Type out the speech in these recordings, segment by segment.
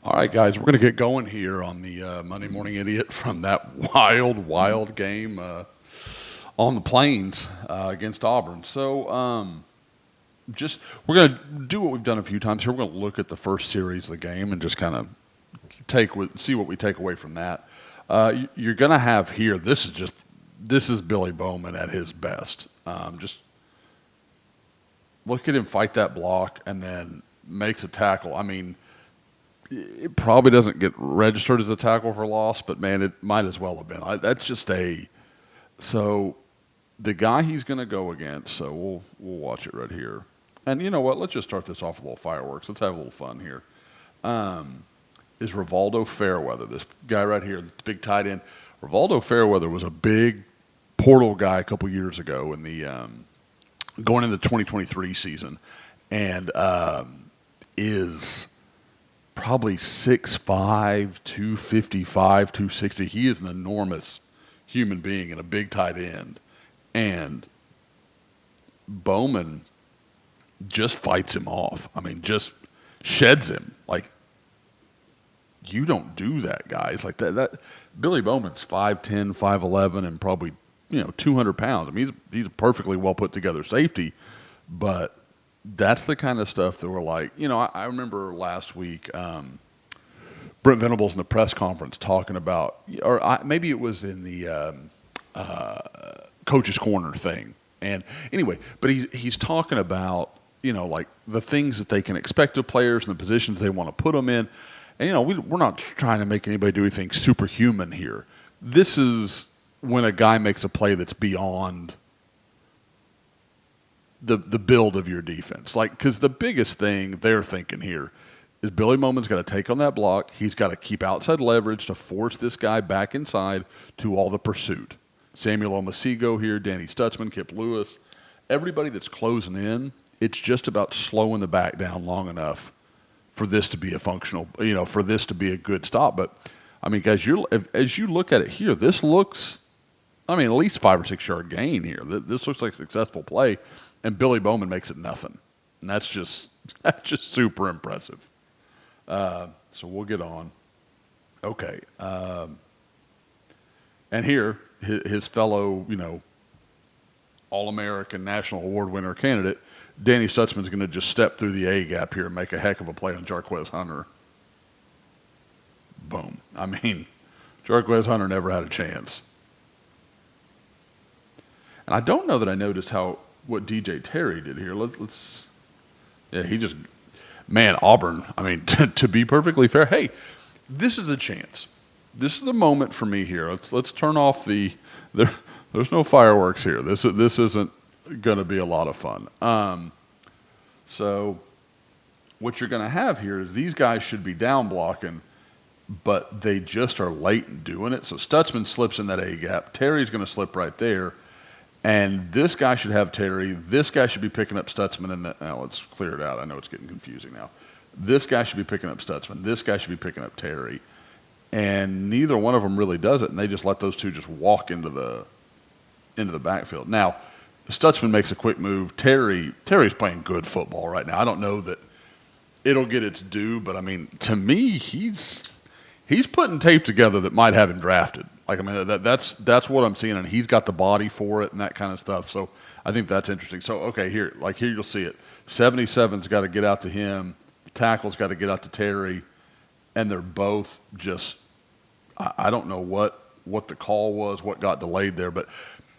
All right, guys, we're going to get going here on the Monday Morning Idiot from that wild game on the Plains against Auburn. Just we're going to do what we've done a few times here. We're going to look at the first series of the game and just kind of see what we take away from that. You're going to have here. This is Billy Bowman at his best. Just look at him fight that block and then makes a tackle. I mean, it probably doesn't get registered as a tackle for loss, but man, it might as well have been. That's just a so the guy he's going to go against. So we'll watch it right here. And you know what? Let's just start this off with a little fireworks. Let's have a little fun here. Um, is Rivaldo Fairweather, this guy right here, the big tight end? Rivaldo Fairweather was a big portal guy a couple years ago in the going into the 2023 season, and is probably 6'5", 255, 260. He is an enormous human being and a big tight end. And Bowman just fights him off. I mean, just sheds him. Like, you don't do that, guys. Like that Billy Bowman's 5'10", 5'11", and probably 200 pounds. I mean, he's a perfectly well put together safety, but that's the kind of stuff that we're like, I remember last week, Brent Venables in the press conference talking about, maybe it was in the uh, coach's corner thing. And anyway, but he's talking about, like the things that they can expect of players and the positions they want to put them in. And, we're not trying to make anybody do anything superhuman here. This is when a guy makes a play that's beyond the build of your defense. Like, because the biggest thing they're thinking here is Billy Bowman's got to take on that block. He's got to keep outside leverage to force this guy back inside to all the pursuit. Samuel Omasigo here, Danny Stutzman, Kip Lewis, everybody that's closing in, it's just about slowing the back down long enough for this to be a functional, for this to be a good stop. But, I mean, guys, as you look at it here, this looks, I mean, at least 5 or 6 yard gain here. This looks like a successful play, and Billy Bowman makes it nothing. And that's just super impressive. So we'll get on. Okay. And here, his fellow, All-American National Award winner candidate, Danny Stutzman's going to just step through the A gap here and make a heck of a play on Jarquez Hunter. Boom. I mean, Jarquez Hunter never had a chance. And I don't know that I noticed what DJ Terry did here. Yeah, he just, man, Auburn. I mean, to be perfectly fair, hey, this is a chance. This is a moment for me here. Let's turn off there's no fireworks here. This isn't going to be a lot of fun. So what you're going to have here is these guys should be down blocking, but they just are late in doing it. So Stutzman slips in that A gap. Terry's going to slip right there. And this guy should have Terry. This guy should be picking up Stutzman. Now let's clear it out. I know it's getting confusing now. This guy should be picking up Stutzman. This guy should be picking up Terry. And neither one of them really does it. And they just let those two just walk into the backfield. Now, Stutzman makes a quick move. Terry's playing good football right now. I don't know that it'll get its due, but I mean, to me, he's putting tape together that might have him drafted. Like, I mean, that's what I'm seeing, and he's got the body for it and that kind of stuff. So I think that's interesting. So, okay, here you'll see it. 77's got to get out to him. Tackle's got to get out to Terry, and they're both just, I don't know what the call was, what got delayed there, but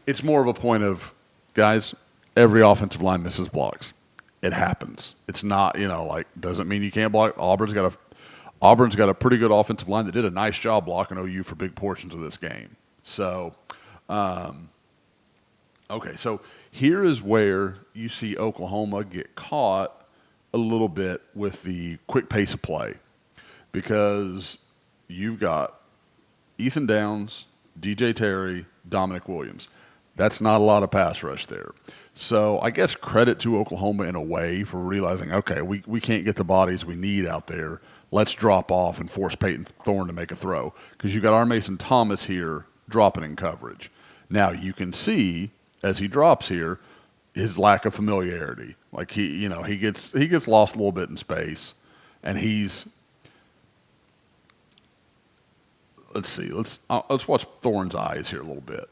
it's more of a point of, guys, every offensive line misses blocks. It happens. It's not, doesn't mean you can't block. Auburn's got a pretty good offensive line that did a nice job blocking OU for big portions of this game. So, okay, so here is where you see Oklahoma get caught a little bit with the quick pace of play, because you've got Ethan Downs, DJ Terry, Dominic Williams. That's not a lot of pass rush there. So I guess credit to Oklahoma in a way for realizing, okay, we can't get the bodies we need out there. Let's drop off and force Peyton Thorne to make a throw. Because you got our Mason Thomas here dropping in coverage. Now you can see as he drops here his lack of familiarity. Like he gets lost a little bit in space, and he's let's see. Let's watch Thorne's eyes here a little bit.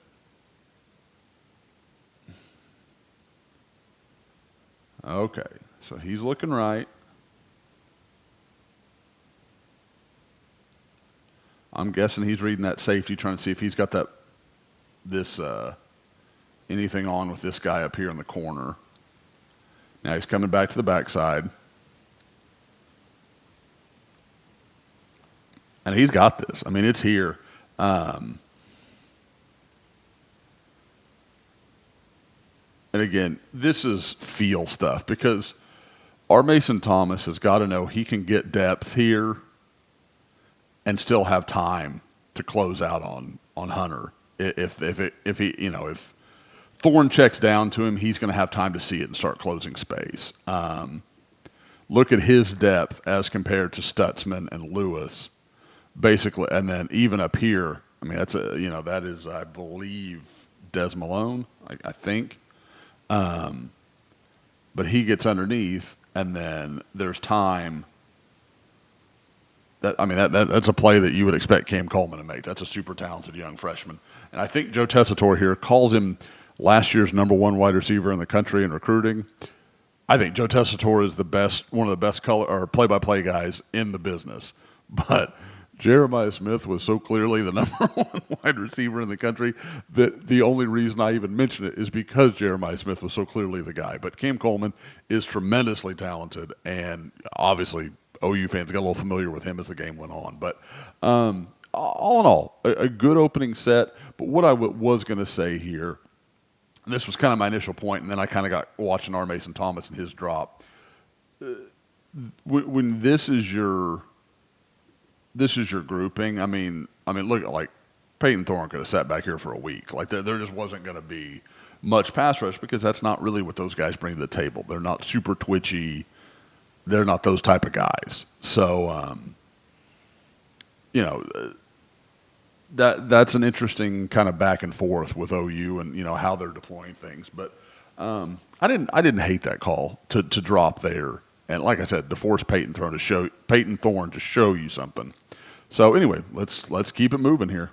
Okay, so he's looking right. I'm guessing he's reading that safety, trying to see if he's got this anything on with this guy up here in the corner. Now he's coming back to the backside. And he's got this. I mean, it's here. And again, this is feel stuff because our Mason Thomas has got to know he can get depth here and still have time to close out on Hunter. If he if Thorne checks down to him, he's going to have time to see it and start closing space. Look at his depth as compared to Stutzman and Lewis, basically, and then even up here. I mean, that is, I believe, Des Malone, I think. But he gets underneath, and then there's time. That's a play that you would expect Cam Coleman to make. That's a super talented young freshman. And I think Joe Tessitore here calls him last year's #1 wide receiver in the country in recruiting. I think Joe Tessitore is one of the best color or play-by-play guys in the business. But Jeremiah Smith was so clearly the #1 wide receiver in the country that the only reason I even mention it is because Jeremiah Smith was so clearly the guy. But Cam Coleman is tremendously talented, and obviously OU fans got a little familiar with him as the game went on. But all in all, a good opening set. But what I was going to say here, and this was kind of my initial point, and then I kind of got watching R. Mason Thomas and his drop. When this is your grouping, I mean, look at like Peyton Thorne could have sat back here for a week. Like there just wasn't going to be much pass rush because that's not really what those guys bring to the table. They're not super twitchy. They're not those type of guys. So, that's an interesting kind of back and forth with OU and how they're deploying things. But I didn't hate that call to drop there. And like I said, to force Peyton Thorne to show you something. So anyway, let's keep it moving here.